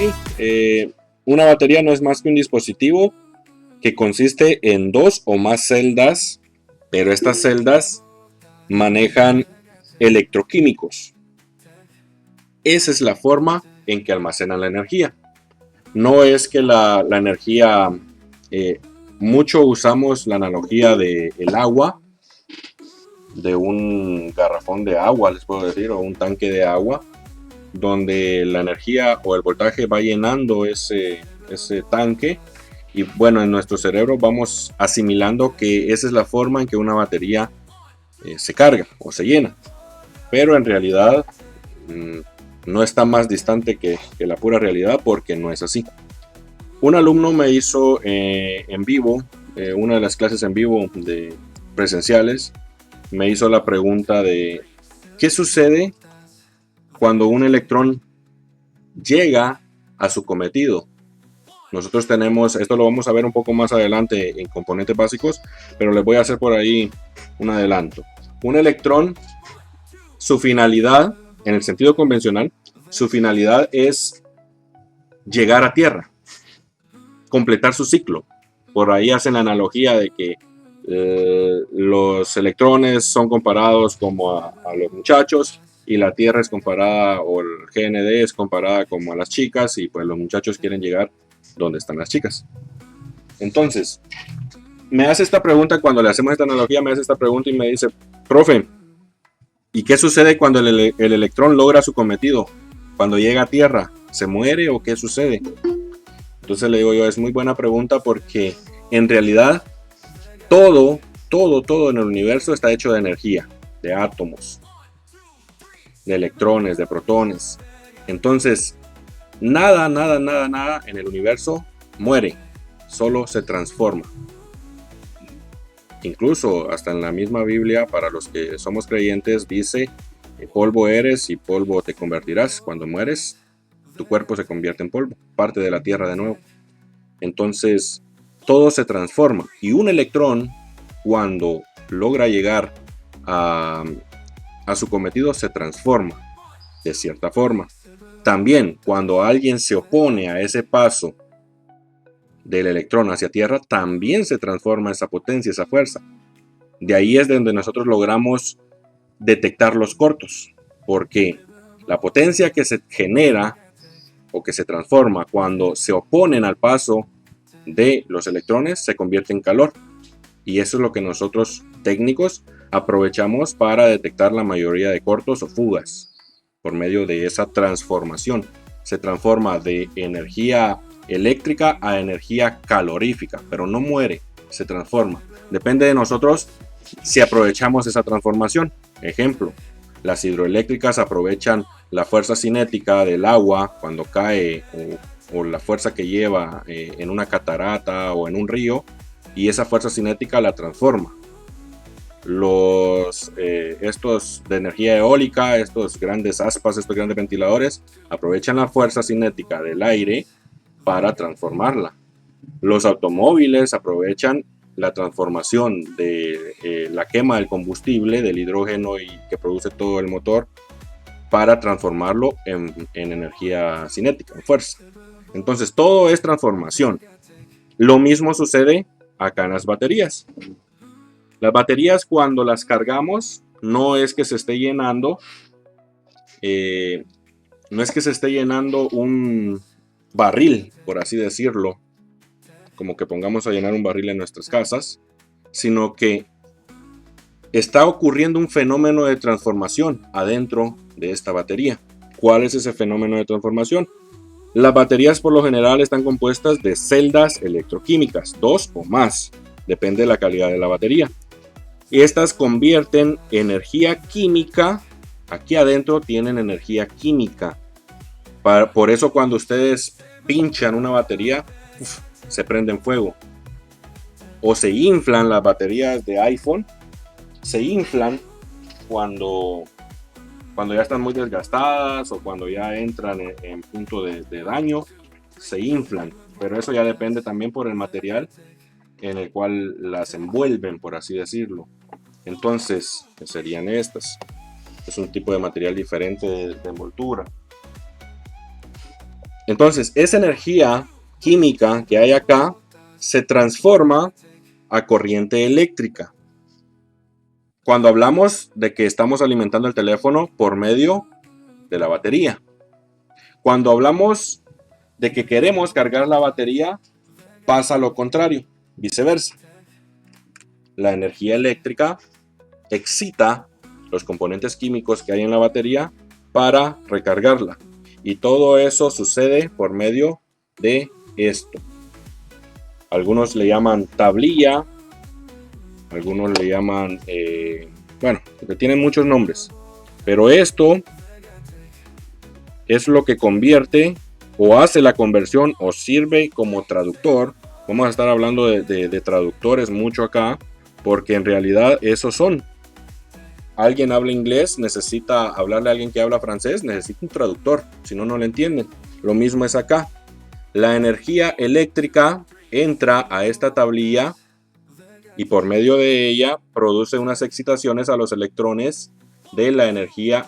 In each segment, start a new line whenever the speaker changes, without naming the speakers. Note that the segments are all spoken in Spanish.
sí, una batería no es más que un dispositivo que consiste en dos o más celdas, pero estas celdas manejan electroquímicos. Esa es la forma en que almacenan la energía. No es que la energía, mucho usamos la analogía del agua, de un garrafón de agua, les puedo decir, o un tanque de agua, donde la energía o el voltaje va llenando ese tanque. Y bueno, en nuestro cerebro vamos asimilando que esa es la forma en que una batería se carga o se llena. Pero en realidad no está más distante que la pura realidad, porque no es así. Un alumno me hizo en vivo, una de las clases en vivo de presenciales, me hizo la pregunta de ¿qué sucede cuando un electrón llega a su cometido? Nosotros tenemos, esto lo vamos a ver un poco más adelante en componentes básicos, pero les voy a hacer por ahí un adelanto. Un electrón, su finalidad, en el sentido convencional, su finalidad es llegar a Tierra, completar su ciclo. Por ahí hacen la analogía de que los electrones son comparados como a los muchachos, y la Tierra es comparada, o el GND es comparada como a las chicas, y pues los muchachos quieren llegar donde están las chicas. Entonces, me hace esta pregunta, cuando le hacemos esta analogía, me hace esta pregunta y me dice, profe, ¿y qué sucede cuando el electrón logra su cometido? Cuando llega a Tierra, ¿se muere o qué sucede? Entonces le digo yo, es muy buena pregunta, porque en realidad todo en el universo está hecho de energía, de átomos, de electrones, de protones. Entonces, nada en el universo muere, solo se transforma. Incluso hasta en la misma Biblia, para los que somos creyentes, dice, polvo eres y polvo te convertirás. Cuando mueres, tu cuerpo se convierte en polvo, parte de la tierra de nuevo. Entonces, todo se transforma. Y un electrón, cuando logra llegar a su cometido, se transforma de cierta forma. También, cuando alguien se opone a ese paso del electrón hacia Tierra, también se transforma esa potencia, esa fuerza. De ahí es donde nosotros logramos detectar los cortos, porque la potencia que se genera o que se transforma cuando se oponen al paso de los electrones se convierte en calor, y eso es lo que nosotros técnicos aprovechamos para detectar la mayoría de cortos o fugas. Por medio de esa transformación se transforma de energía eléctrica a energía calorífica, pero no muere, se transforma. Depende de nosotros si aprovechamos esa transformación. Ejemplo, las hidroeléctricas aprovechan la fuerza cinética del agua cuando cae, o la fuerza que lleva en una catarata o en un río, y esa fuerza cinética la transforma. Estos de energía eólica, estos grandes aspas, estos grandes ventiladores, aprovechan la fuerza cinética del aire para transformarla. Los automóviles aprovechan la transformación de la quema del combustible, del hidrógeno y que produce todo el motor, para transformarlo en energía cinética, en fuerza. Entonces todo es transformación. Lo mismo sucede acá en las baterías. Las baterías, cuando las cargamos, no es que se esté llenando, un barril, por así decirlo, como que pongamos a llenar un barril en nuestras casas, sino que está ocurriendo un fenómeno de transformación adentro de esta batería. ¿Cuál es ese fenómeno de transformación? Las baterías por lo general están compuestas de celdas electroquímicas, 2 o más, depende de la calidad de la batería. Y estas convierten energía química, aquí adentro tienen energía química. Por eso cuando ustedes pinchan una batería, se prende en fuego. O se inflan las baterías de iPhone, se inflan cuando ya están muy desgastadas o cuando ya entran en punto de daño, se inflan. Pero eso ya depende también por el material en el cual las envuelven, por así decirlo. Entonces, ¿qué serían estas? Es un tipo de material diferente de envoltura. Entonces, esa energía química que hay acá se transforma a corriente eléctrica. Cuando hablamos de que estamos alimentando el teléfono por medio de la batería. Cuando hablamos de que queremos cargar la batería, pasa lo contrario, viceversa. La energía eléctrica excita los componentes químicos que hay en la batería para recargarla. Y todo eso sucede por medio de esto. Algunos le llaman tablilla, algunos le llaman, bueno, tienen muchos nombres. Pero esto es lo que convierte o hace la conversión o sirve como traductor. Vamos a estar hablando de traductores mucho acá, porque en realidad esos son. Alguien habla inglés, necesita hablarle a alguien que habla francés, necesita un traductor, si no, no le entienden. Lo mismo es acá. La energía eléctrica entra a esta tablilla y por medio de ella produce unas excitaciones a los electrones de la energía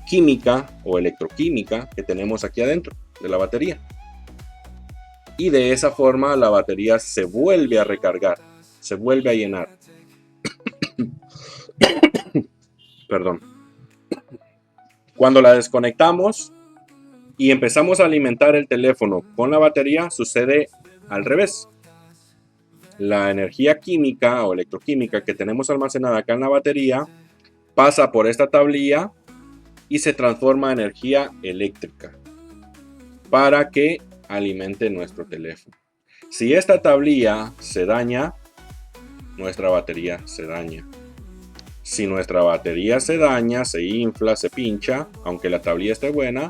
química o electroquímica que tenemos aquí adentro de la batería. Y de esa forma la batería se vuelve a recargar, se vuelve a llenar. Perdón. Cuando la desconectamos y empezamos a alimentar el teléfono con la batería, sucede al revés. La energía química o electroquímica que tenemos almacenada acá en la batería pasa por esta tablilla y se transforma en energía eléctrica para que alimente nuestro teléfono. Si esta tablilla se daña, nuestra batería se daña. Si nuestra batería se daña, se infla, se pincha, aunque la tablilla esté buena,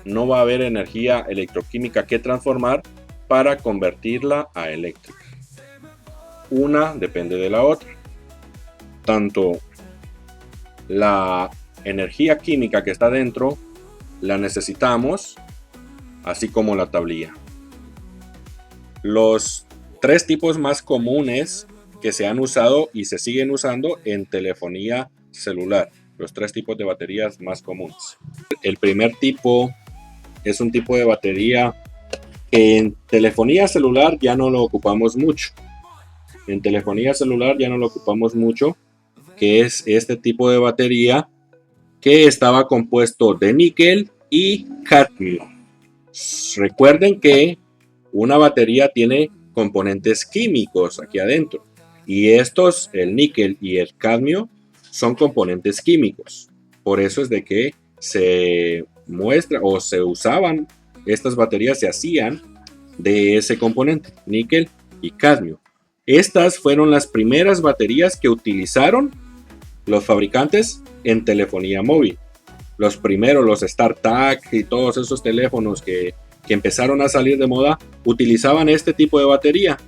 no va a haber energía electroquímica que transformar para convertirla a eléctrica. Una depende de la otra. Tanto la energía química que está dentro la necesitamos, así como la tablilla. Los tres tipos más comunes que se han usado y se siguen usando en telefonía celular. Los tres tipos de baterías más comunes. El primer tipo es un tipo de batería que en telefonía celular ya no lo ocupamos mucho. En telefonía celular ya no lo ocupamos mucho, que es este tipo de batería que estaba compuesto de níquel y cadmio. Recuerden que una batería tiene componentes químicos aquí adentro. Y estos, el níquel y el cadmio, son componentes químicos. Por eso es de que se muestra o se usaban, estas baterías se hacían de ese componente, níquel y cadmio. Estas fueron las primeras baterías que utilizaron los fabricantes en telefonía móvil. Los primeros, los StarTAC y todos esos teléfonos que empezaron a salir de moda, utilizaban este tipo de batería.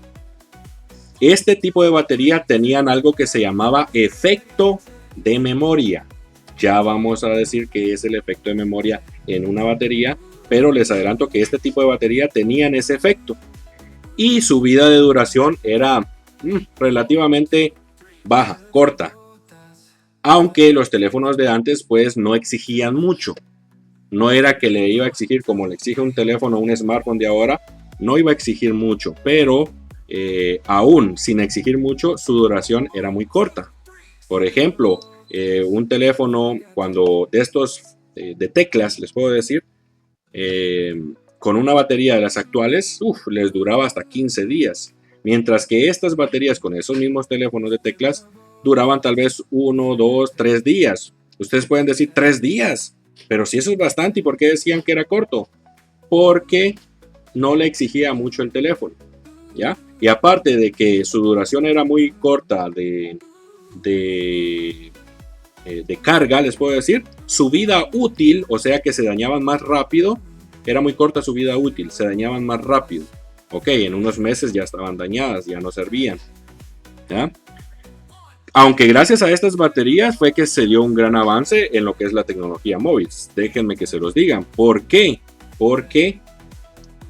Este tipo de batería tenían algo que se llamaba efecto de memoria. Ya vamos a decir qué es el efecto de memoria en una batería, pero les adelanto que este tipo de batería tenían ese efecto. Y su vida de duración era relativamente baja, corta. Aunque los teléfonos de antes pues no exigían mucho. No era que le iba a exigir como le exige un teléfono, un smartphone de ahora. No iba a exigir mucho, pero aún sin exigir mucho, su duración era muy corta. Por ejemplo, un teléfono cuando de estos de teclas, les puedo decir, con una batería de las actuales, les duraba hasta 15 días. Mientras que estas baterías con esos mismos teléfonos de teclas duraban tal vez 1, 2, 3 días. Ustedes pueden decir 3 días, pero si eso es bastante, ¿y por qué decían que era corto? Porque no le exigía mucho el teléfono, ¿ya? Y aparte de que su duración era muy corta de carga, les puedo decir, su vida útil, o sea que se dañaban más rápido, era muy corta su vida útil, se dañaban más rápido. Ok, en unos meses ya estaban dañadas, ya no servían, ¿ya? Aunque gracias a estas baterías fue que se dio un gran avance en lo que es la tecnología móvil. Déjenme que se los digan. ¿Por qué? Porque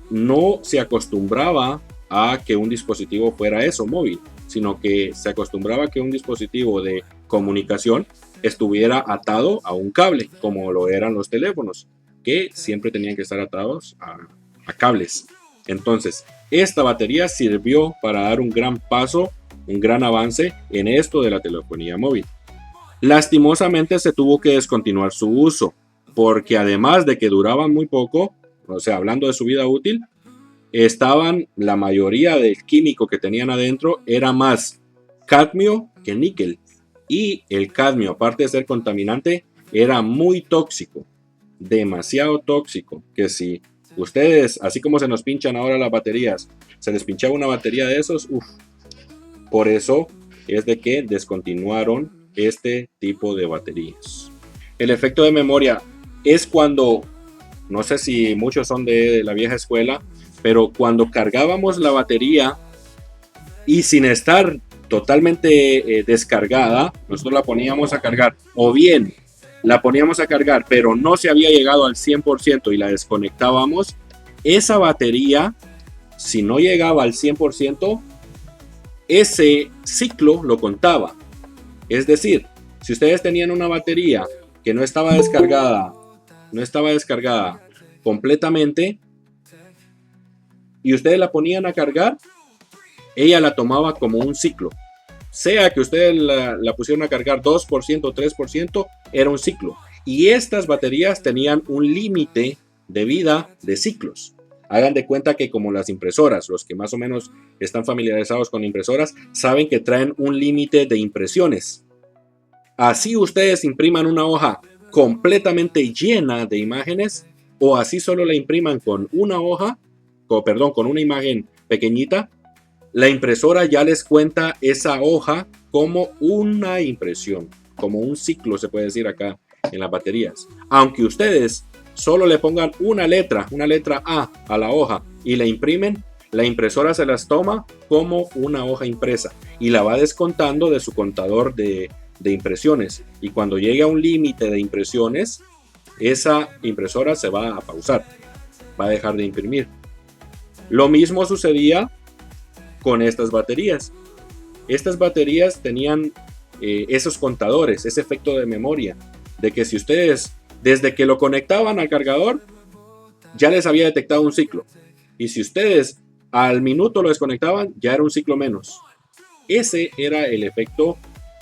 no se acostumbraba a que un dispositivo fuera eso, móvil, sino que se acostumbraba a que un dispositivo de comunicación estuviera atado a un cable, como lo eran los teléfonos. que siempre tenían que estar atados a cables. Entonces, esta batería sirvió para dar un gran paso, un gran avance en esto de la telefonía móvil. Lastimosamente se tuvo que descontinuar su uso, porque además de que duraban muy poco, o sea, hablando de su vida útil, la mayoría del químico que tenían adentro era más cadmio que níquel. Y el cadmio, aparte de ser contaminante, era muy tóxico, demasiado tóxico, que si ustedes, así como se nos pinchan ahora las baterías, se les pinchaba una batería de esos, por eso es de que descontinuaron este tipo de baterías. El efecto de memoria es cuando, no sé si muchos son de la vieja escuela, pero cuando cargábamos la batería y sin estar totalmente descargada, nosotros la poníamos a cargar, o bien la poníamos a cargar, pero no se había llegado al 100% y la desconectábamos, esa batería, si no llegaba al 100%, ese ciclo lo contaba. Es decir, si ustedes tenían una batería que no estaba descargada completamente, y ustedes la ponían a cargar, ella la tomaba como un ciclo. Sea que ustedes la pusieron a cargar 2%, 3%, era un ciclo. Y estas baterías tenían un límite de vida de ciclos. Hagan de cuenta que como las impresoras, los que más o menos están familiarizados con impresoras, saben que traen un límite de impresiones. Así ustedes impriman una hoja completamente llena de imágenes, o así solo la impriman con una hoja, con una imagen pequeñita, la impresora ya les cuenta esa hoja como una impresión, como un ciclo se puede decir acá en las baterías. Aunque ustedes solo le pongan una letra A la hoja y la imprimen, la impresora se las toma como una hoja impresa y la va descontando de su contador de impresiones. Y cuando llegue a un límite de impresiones, esa impresora se va a pausar, va a dejar de imprimir. Lo mismo sucedía con estas baterías. Estas baterías tenían esos contadores, ese efecto de memoria, de que si ustedes desde que lo conectaban al cargador ya les había detectado un ciclo, y si ustedes al minuto lo desconectaban ya era un ciclo menos. Ese era el efecto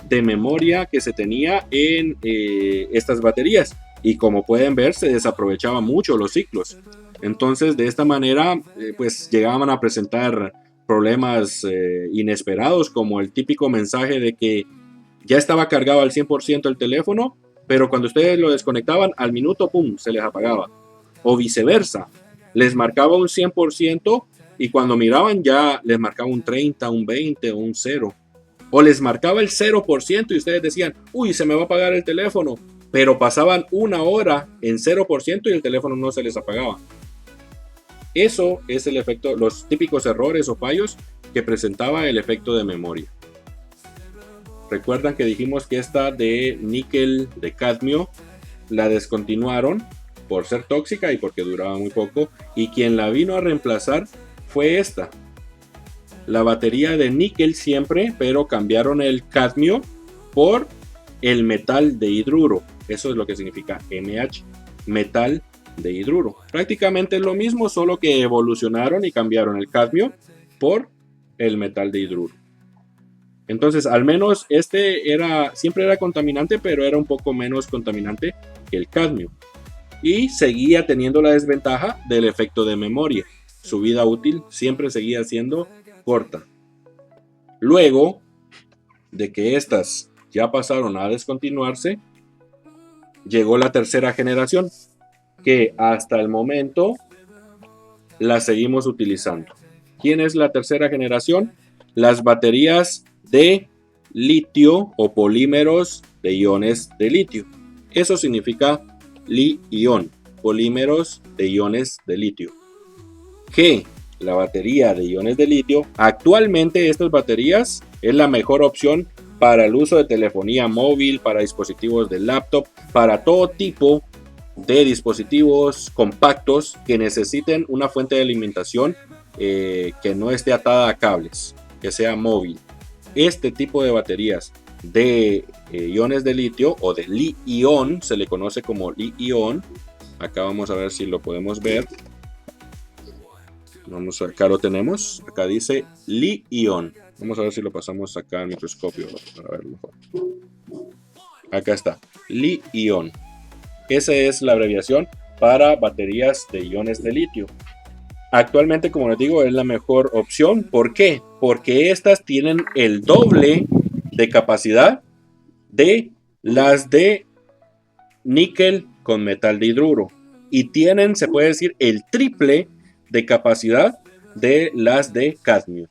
de memoria que se tenía en estas baterías, y como pueden ver se desaprovechaban mucho los ciclos. Entonces de esta manera pues llegaban a presentar problemas inesperados, como el típico mensaje de que ya estaba cargado al 100% el teléfono, pero cuando ustedes lo desconectaban al minuto, ¡pum!, se les apagaba. O viceversa, les marcaba un 100% y cuando miraban ya les marcaba un 30, un 20 o un 0. O les marcaba el 0% y ustedes decían, uy, se me va a apagar el teléfono, pero pasaban una hora en 0% y el teléfono no se les apagaba. Eso es el efecto, los típicos errores o fallos que presentaba el efecto de memoria. Recuerdan que dijimos que esta de níquel de cadmio la descontinuaron por ser tóxica y porque duraba muy poco, y quien la vino a reemplazar fue esta, la batería de níquel siempre, pero cambiaron el cadmio por el metal de hidruro. Eso es lo que significa MH, metal de hidruro. Prácticamente es lo mismo, solo que evolucionaron y cambiaron el cadmio por el metal de hidruro. Entonces, al menos siempre era contaminante, pero era un poco menos contaminante que el cadmio. Y seguía teniendo la desventaja del efecto de memoria. Su vida útil siempre seguía siendo corta. Luego de que estas ya pasaron a descontinuarse, llegó la tercera generación, que hasta el momento la seguimos utilizando. ¿Quién es la tercera generación? Las baterías de litio o polímeros de iones de litio. Eso significa Li-ion, polímeros de iones de litio. Que la batería de iones de litio, actualmente estas baterías es la mejor opción para el uso de telefonía móvil, para dispositivos de laptop, para todo tipo de dispositivos compactos que necesiten una fuente de alimentación que no esté atada a cables, que sea móvil. Este tipo de baterías de iones de litio o de Li-ion, se le conoce como Li-ion, Acá vamos a ver si lo podemos ver. Vamos a, acá lo tenemos. Acá dice Li-ion. Vamos a ver si lo pasamos acá al microscopio para verlo mejor. Acá está, Li-ion. Esa es la abreviación para baterías de iones de litio. Actualmente, como les digo, es la mejor opción. ¿Por qué? Porque estas tienen el doble de capacidad de las de níquel con metal de hidruro. Y tienen, se puede decir, el triple de capacidad de las de cadmio.